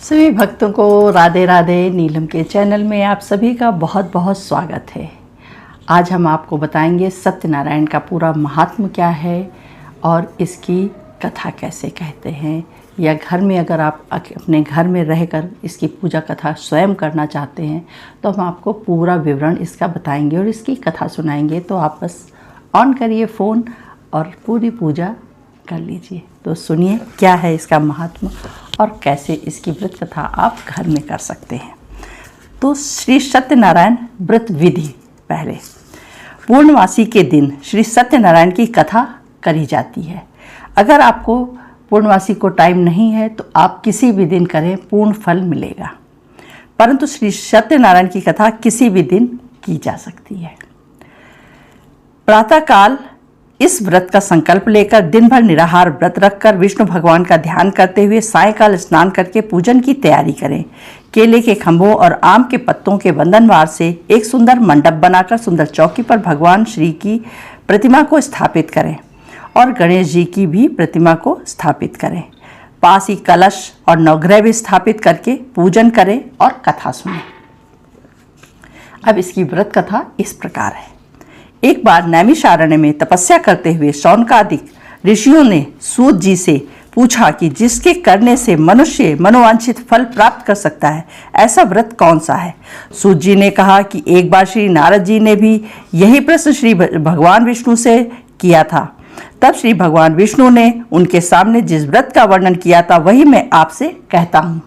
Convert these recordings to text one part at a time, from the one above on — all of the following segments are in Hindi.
सभी भक्तों को राधे राधे। नीलम के चैनल में आप सभी का बहुत बहुत स्वागत है। आज हम आपको बताएंगे सत्यनारायण का पूरा महात्म्य क्या है और इसकी कथा कैसे कहते हैं, या घर में अगर आप अपने घर में रहकर इसकी पूजा कथा स्वयं करना चाहते हैं तो हम आपको पूरा विवरण इसका बताएंगे और इसकी कथा सुनाएंगे। तो आप बस ऑन करिए फ़ोन और पूरी पूजा कर लीजिए। तो सुनिए क्या है इसका महात्म्य और कैसे इसकी व्रत कथा आप घर में कर सकते हैं। तो श्री सत्यनारायण व्रत विधि। पहले पूर्णमासी के दिन श्री सत्यनारायण की कथा करी जाती है। अगर आपको पूर्णमासी को टाइम नहीं है तो आप किसी भी दिन करें, पूर्ण फल मिलेगा। परंतु श्री सत्यनारायण की कथा किसी भी दिन की जा सकती है। प्रातःकाल इस व्रत का संकल्प लेकर दिन भर निराहार व्रत रखकर विष्णु भगवान का ध्यान करते हुए सायंकाल स्नान करके पूजन की तैयारी करें। केले के खंभों और आम के पत्तों के बंधनवार से एक सुंदर मंडप बनाकर सुंदर चौकी पर भगवान श्री की प्रतिमा को स्थापित करें और गणेश जी की भी प्रतिमा को स्थापित करें। पास ही कलश और नवग्रह भी स्थापित करके पूजन करें और कथा सुनें। अब इसकी व्रत कथा इस प्रकार है। एक बार नैमिषारण्य में तपस्या करते हुए शौनकादिक ऋषियों ने सूत जी से पूछा कि जिसके करने से मनुष्य मनोवांछित फल प्राप्त कर सकता है, ऐसा व्रत कौन सा है। सूत जी ने कहा कि एक बार श्री नारद जी ने भी यही प्रश्न श्री भगवान विष्णु से किया था। तब श्री भगवान विष्णु ने उनके सामने जिस व्रत का वर्णन किया था वही मैं आपसे कहता हूँ।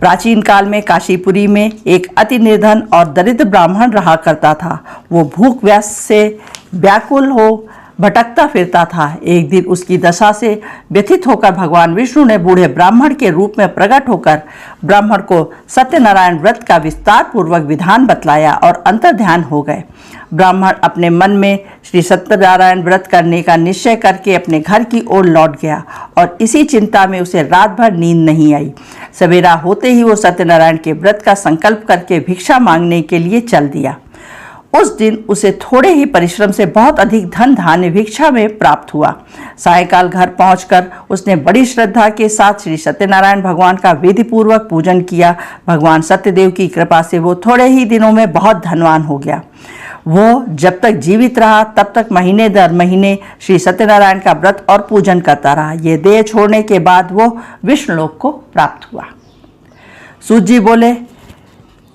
प्राचीन काल में काशीपुरी में एक अति निर्धन और दरिद्र ब्राह्मण रहा करता था। वो भूख प्यास से व्याकुल हो भटकता फिरता था। एक दिन उसकी दशा से व्यथित होकर भगवान विष्णु ने बूढ़े ब्राह्मण के रूप में प्रकट होकर ब्राह्मण को सत्यनारायण व्रत का विस्तार पूर्वक विधान बतलाया और अंतर्ध्यान हो गए। ब्राह्मण अपने मन में श्री सत्यनारायण व्रत करने का निश्चय करके अपने घर की ओर लौट गया और इसी चिंता में उसे रात भर नींद नहीं आई। सवेरा होते ही वो सत्यनारायण के व्रत का संकल्प करके भिक्षा मांगने के लिए चल दिया। उस दिन उसे थोड़े ही परिश्रम से बहुत अधिक धन धान्य भिक्षा में प्राप्त हुआ। सायंकाल घर पहुंचकर उसने बड़ी श्रद्धा के साथ श्री सत्यनारायण भगवान का विधि पूर्वक पूजन किया। भगवान सत्यदेव की कृपा से वो थोड़े ही दिनों में बहुत धनवान हो गया। वो जब तक जीवित रहा तब तक महीने दर महीने श्री सत्यनारायण का व्रत और पूजन करता रहा। ये देह छोड़ने के बाद वो विष्णुलोक को प्राप्त हुआ। सूत जी बोले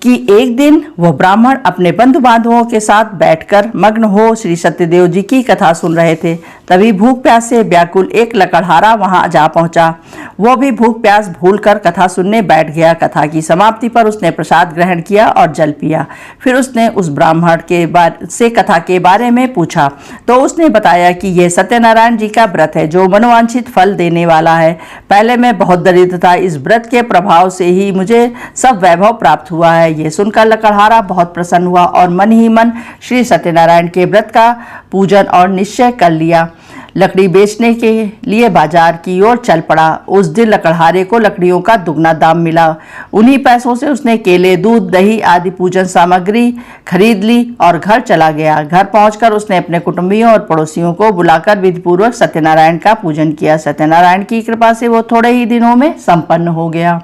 कि एक दिन वह ब्राह्मण अपने बंधु बांधवों के साथ बैठकर मग्न हो श्री सत्यदेव जी की कथा सुन रहे थे। तभी भूख प्यास से व्याकुल एक लकड़हारा वहां जा पहुंचा। वह भी भूख प्यास भूलकर कथा सुनने बैठ गया। कथा की समाप्ति पर उसने प्रसाद ग्रहण किया और जल पिया। फिर उसने उस ब्राह्मण से कथा के बारे में पूछा तो उसने बताया कि यह सत्यनारायण जी का व्रत है जो मनोवांछित फल देने वाला है। पहले मैं बहुत दरिद्र था, इस व्रत के प्रभाव से ही मुझे सब वैभव प्राप्त हुआ है। ये सुनकर लकड़हारा बहुत प्रसन्न हुआ और मन ही मन श्री सत्यनारायण के व्रत का पूजन और निश्चय कर लिया। लकड़ी बेचने के लिए बाजार की ओर चल पड़ा। उस दिन लकड़हारे को लकड़ियों का दुगना दाम मिला। उन्हीं पैसों से उसने केले, दूध, दही आदि पूजन सामग्री खरीद ली और घर चला गया। घर पहुंचकर उसने अपने कुटुंबियों और पड़ोसियों को बुलाकर विधिपूर्वक सत्यनारायण का पूजन किया। सत्यनारायण की कृपा से वो थोड़े ही दिनों में संपन्न हो गया।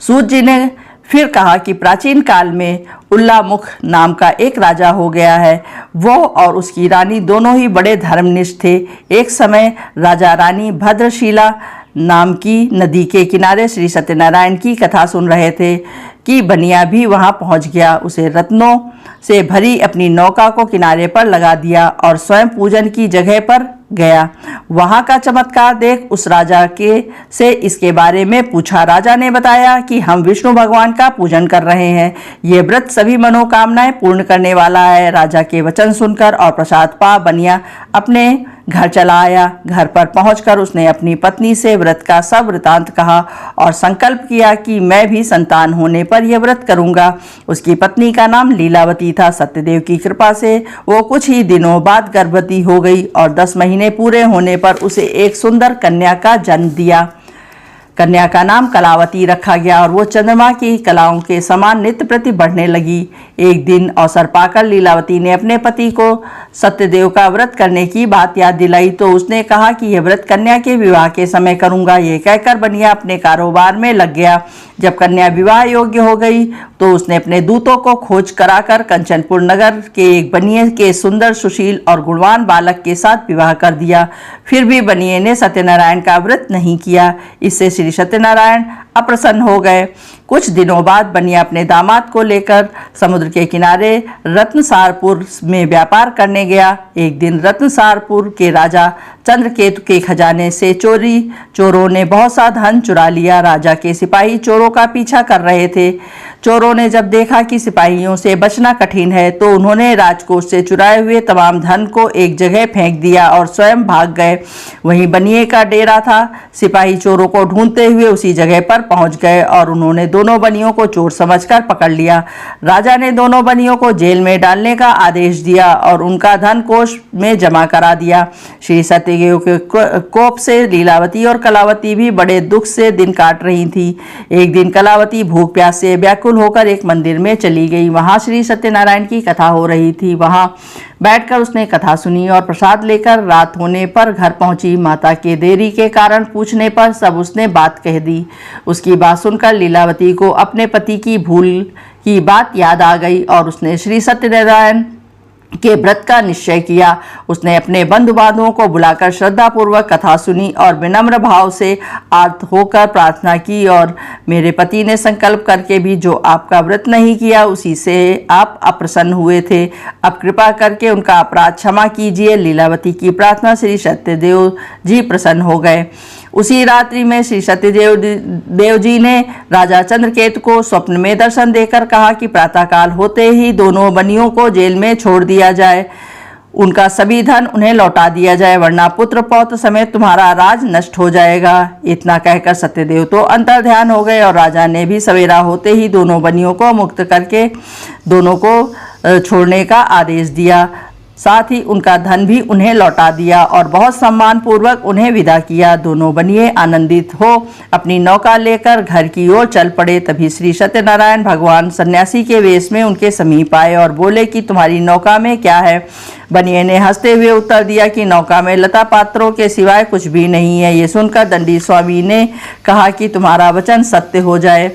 सूत जी ने फिर कहा कि प्राचीन काल में उल्लामुख नाम का एक राजा हो गया है। वो और उसकी रानी दोनों ही बड़े धर्मनिष्ठ थे। एक समय राजा रानी भद्रशिला नाम की नदी के किनारे श्री सत्यनारायण की कथा सुन रहे थे कि बनिया भी वहां पहुंच गया। उसे रत्नों से भरी अपनी नौका को किनारे पर लगा दिया और स्वयं पूजन की जगह पर गया। वहां का चमत्कार देख उस राजा से इसके बारे में पूछा। राजा ने बताया कि हम विष्णु भगवान का पूजन कर रहे हैं। ये व्रत सभी मनोकामनाएं पूर्ण करने वाला है। राजा के वचन सुनकर और प्रसाद पा बनिया अपने घर चला आया। घर पर पहुंचकर उसने अपनी पत्नी से व्रत का सब वृतांत कहा और संकल्प किया कि मैं भी संतान होने पर यह व्रत करूंगा। उसकी पत्नी का नाम लीलावती था। सत्यदेव की कृपा से वो कुछ ही दिनों बाद गर्भवती हो गई और 10 महीने पूरे होने पर उसे एक सुंदर कन्या का जन्म दिया। कन्या का नाम कलावती रखा गया और वो चंद्रमा की कलाओं के समान नित्य प्रति बढ़ने लगी। एक दिन अवसर पाकर लीलावती ने अपने पति को सत्यदेव का व्रत करने की बात याद दिलाई तो उसने कहा कि यह व्रत कन्या के विवाह के समय करूंगा। ये कहकर बनिया अपने कारोबार में लग गया। जब कन्या विवाह योग्य हो गई तो उसने अपने दूतों को खोज कराकर कंचनपुर नगर के एक बनिए के सुंदर, सुशील और गुणवान बालक के साथ विवाह कर दिया। फिर भी बनिए ने सत्यनारायण का व्रत नहीं किया। इससे श्री सत्यनारायण अप्रसन्न हो गए। कुछ दिनों बाद बनिया अपने दामाद को लेकर समुद्र के किनारे रत्नसारपुर में व्यापार करने गया। एक दिन रत्नसारपुर के राजा चंद्रकेतु के खजाने से चोरों ने बहुत सा धन चुरा लिया। राजा के सिपाही चोरों का पीछा कर रहे थे। चोरों ने जब देखा कि सिपाहियों से बचना कठिन है तो उन्होंने राजकोष से चुराए हुए तमाम धन को एक जगह फेंक दिया और स्वयं भाग गए। वहीं बनिए का डेरा था। सिपाही चोरों को ढूंढते हुए उसी जगह पर पहुंच गए और उन्होंने दोनों बनियों को चोर समझकर पकड़ लिया। राजा ने दोनों बनियों को जेल में डालने का आदेश दिया और उनका धन कोष में जमा करा दिया। श्री सत्यदेव के कोप से लीलावती और कलावती भी बड़े दुख से दिन काट रही थी। एक दिन कलावती भूख प्यास से व्याकुल होकर एक मंदिर में चली गई। वहां श्री सत्यनारायण की कथा हो रही थी। वहां बैठकर उसने कथा सुनी और प्रसाद लेकर रात होने पर घर पहुंची। माता के देरी के कारण पूछने पर सब उसने बात कह दी। उसकी बात सुनकर लीलावती को अपने पति की भूल की बात याद आ गई और उसने श्री सत्यनारायण के व्रत का निश्चय किया। उसने अपने बंधु बांधवों को बुलाकर श्रद्धापूर्वक कथा सुनी और विनम्र भाव से आर्त होकर प्रार्थना की और मेरे पति ने संकल्प करके भी जो आपका व्रत नहीं किया उसी से आप अप्रसन्न हुए थे। अब कृपा करके उनका अपराध क्षमा कीजिए। लीलावती की प्रार्थना श्री सत्यदेव जी प्रसन्न हो गए। उसी रात्रि में श्री सत्यदेव जी ने राजा चंद्रकेतु को स्वप्न में दर्शन देकर कहा कि प्रातःकाल होते ही दोनों बनियों को जेल में छोड़ दिया जाए, उनका सभी धन उन्हें लौटा दिया जाए, वरना पुत्र पौत्र समेत तुम्हारा राज नष्ट हो जाएगा। इतना कहकर सत्यदेव तो अंतर्ध्यान हो गए और राजा ने भी सवेरा होते ही दोनों बनियों को मुक्त करके दोनों को छोड़ने का आदेश दिया। साथ ही उनका धन भी उन्हें लौटा दिया और बहुत सम्मान पूर्वक उन्हें विदा किया। दोनों बनिए आनंदित हो अपनी नौका लेकर घर की ओर चल पड़े। तभी श्री सत्यनारायण भगवान सन्यासी के वेश में उनके समीप आए और बोले कि तुम्हारी नौका में क्या है। बनिए ने हंसते हुए उत्तर दिया कि नौका में लता पात्रों के सिवाय कुछ भी नहीं है। ये सुनकर दंडी स्वामी ने कहा कि तुम्हारा वचन सत्य हो जाए।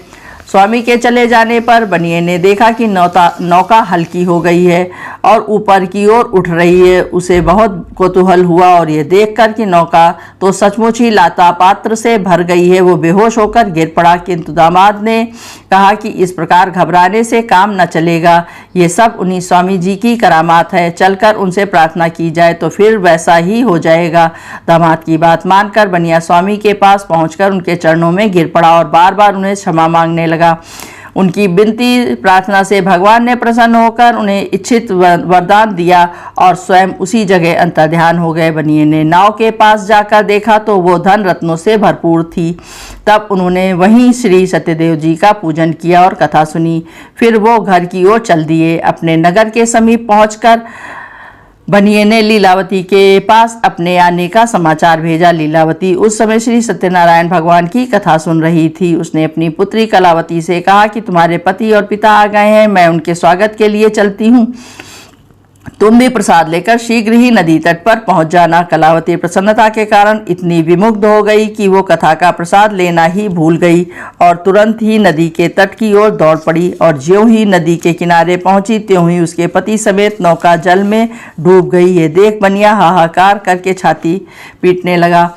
स्वामी के चले जाने पर बनिए ने देखा कि नौका हल्की हो गई है और ऊपर की ओर उठ रही है। उसे बहुत कौतूहल हुआ और ये देखकर कि नौका तो सचमुच ही लता पात्र से भर गई है। वो बेहोश होकर गिर पड़ा, किंतु दामाद ने कहा कि इस प्रकार घबराने से काम न चलेगा। ये सब उन्हीं स्वामी जी की करामात है, चलकर उनसे प्रार्थना की जाए तो फिर वैसा ही हो जाएगा। दामाद की बात मानकर बनिया स्वामी के पास पहुंचकर उनके चरणों में गिर पड़ा और बार बार उन्हें क्षमा मांगने लगा। उनकी विनती प्रार्थना से भगवान ने प्रसन्न होकर उन्हें इच्छित वरदान दिया और स्वयं उसी जगह अंतर्ध्यान हो गए। बनिए ने नाव के पास जाकर देखा तो वो धन रत्नों से भरपूर थी। तब उन्होंने वहीं श्री सत्यदेव जी का पूजन किया और कथा सुनी। फिर वो घर की ओर चल दिए। अपने नगर के समीप पहुंचकर बनिए ने लीलावती के पास अपने आने का समाचार भेजा। लीलावती उस समय श्री सत्यनारायण भगवान की कथा सुन रही थी। उसने अपनी पुत्री कलावती से कहा कि तुम्हारे पति और पिता आ गए हैं, मैं उनके स्वागत के लिए चलती हूँ। तुम भी प्रसाद लेकर शीघ्र ही नदी तट पर पहुंच जाना। कलावती प्रसन्नता के कारण इतनी विमुग्ध हो गई कि वो कथा का प्रसाद लेना ही भूल गई और तुरंत ही नदी के तट की ओर दौड़ पड़ी और ज्यों ही नदी के किनारे पहुंची त्यों ही उसके पति समेत नौका जल में डूब गई। ये देख बनिया हाहाकार करके छाती पीटने लगा।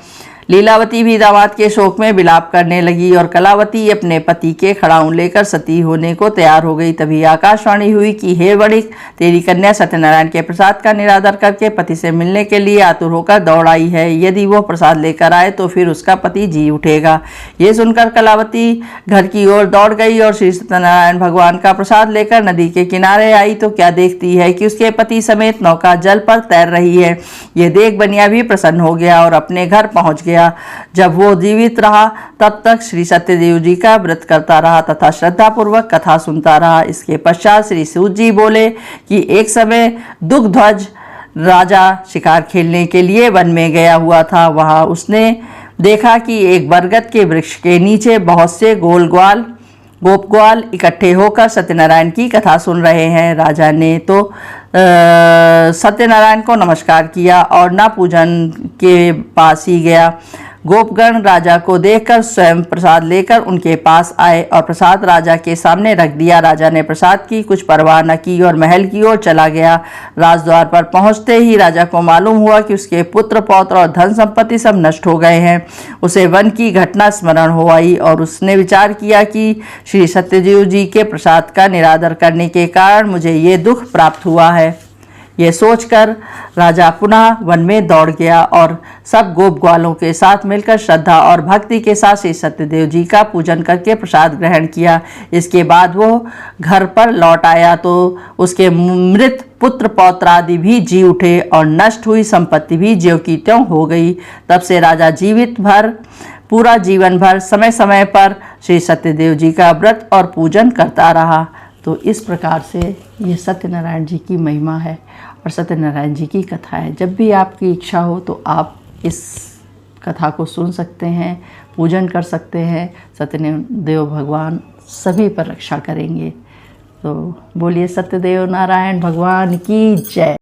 लीलावती भी दामाद के शोक में विलाप करने लगी और कलावती अपने पति के खड़ाऊं लेकर सती होने को तैयार हो गई। तभी आकाशवाणी हुई कि हे वणिक, तेरी कन्या सत्यनारायण के प्रसाद का निरादर करके पति से मिलने के लिए आतुर होकर दौड़ आई है। यदि वो प्रसाद लेकर आए तो फिर उसका पति जी उठेगा। ये सुनकर कलावती घर की ओर दौड़ गई और श्री सत्यनारायण भगवान का प्रसाद लेकर नदी के किनारे आई तो क्या देखती है कि उसके पति समेत नौका जल पर तैर रही है। ये देख बनिया भी प्रसन्न हो गया और अपने घर पहुंच गया। जब वो जीवित रहा तब तक श्री सत्यदेव जी का व्रत करता रहा तथा श्रद्धापूर्वक कथा सुनता रहा। इसके पश्चात श्री सूत जी बोले कि एक समय दुग्ध्वज राजा शिकार खेलने के लिए वन में गया हुआ था। वहां उसने देखा कि एक बरगद के वृक्ष के नीचे बहुत से गोप ग्वाल इकट्ठे होकर सत्यनारायण की कथा सुन रहे हैं। राजा ने तो सत्यनारायण को नमस्कार किया और ना पूजन के पास ही गया। गोपगण राजा को देखकर स्वयं प्रसाद लेकर उनके पास आए और प्रसाद राजा के सामने रख दिया। राजा ने प्रसाद की कुछ परवाह न की और महल की ओर चला गया। राजद्वार पर पहुंचते ही राजा को मालूम हुआ कि उसके पुत्र पौत्र और धन संपत्ति सब नष्ट हो गए हैं। उसे वन की घटना स्मरण हो आई और उसने विचार किया कि श्री सत्यदेव जी के प्रसाद का निरादर करने के कारण मुझे ये दुख प्राप्त हुआ है। ये सोचकर राजा पुनः वन में दौड़ गया और सब गोप ग्वालों के साथ मिलकर श्रद्धा और भक्ति के साथ श्री सत्यदेव जी का पूजन करके प्रसाद ग्रहण किया। इसके बाद वो घर पर लौट आया तो उसके मृत पुत्र पौत्र आदि भी जी उठे और नष्ट हुई संपत्ति भी ज्यों की त्यों हो गई। तब से राजा पूरा जीवन भर समय समय पर श्री सत्यदेव जी का व्रत और पूजन करता रहा। तो इस प्रकार से ये सत्यनारायण जी की महिमा है और सत्यनारायण जी की कथा है। जब भी आपकी इच्छा हो तो आप इस कथा को सुन सकते हैं, पूजन कर सकते हैं। सत्यदेव भगवान सभी पर रक्षा करेंगे। तो बोलिए सत्यदेव नारायण भगवान की जय।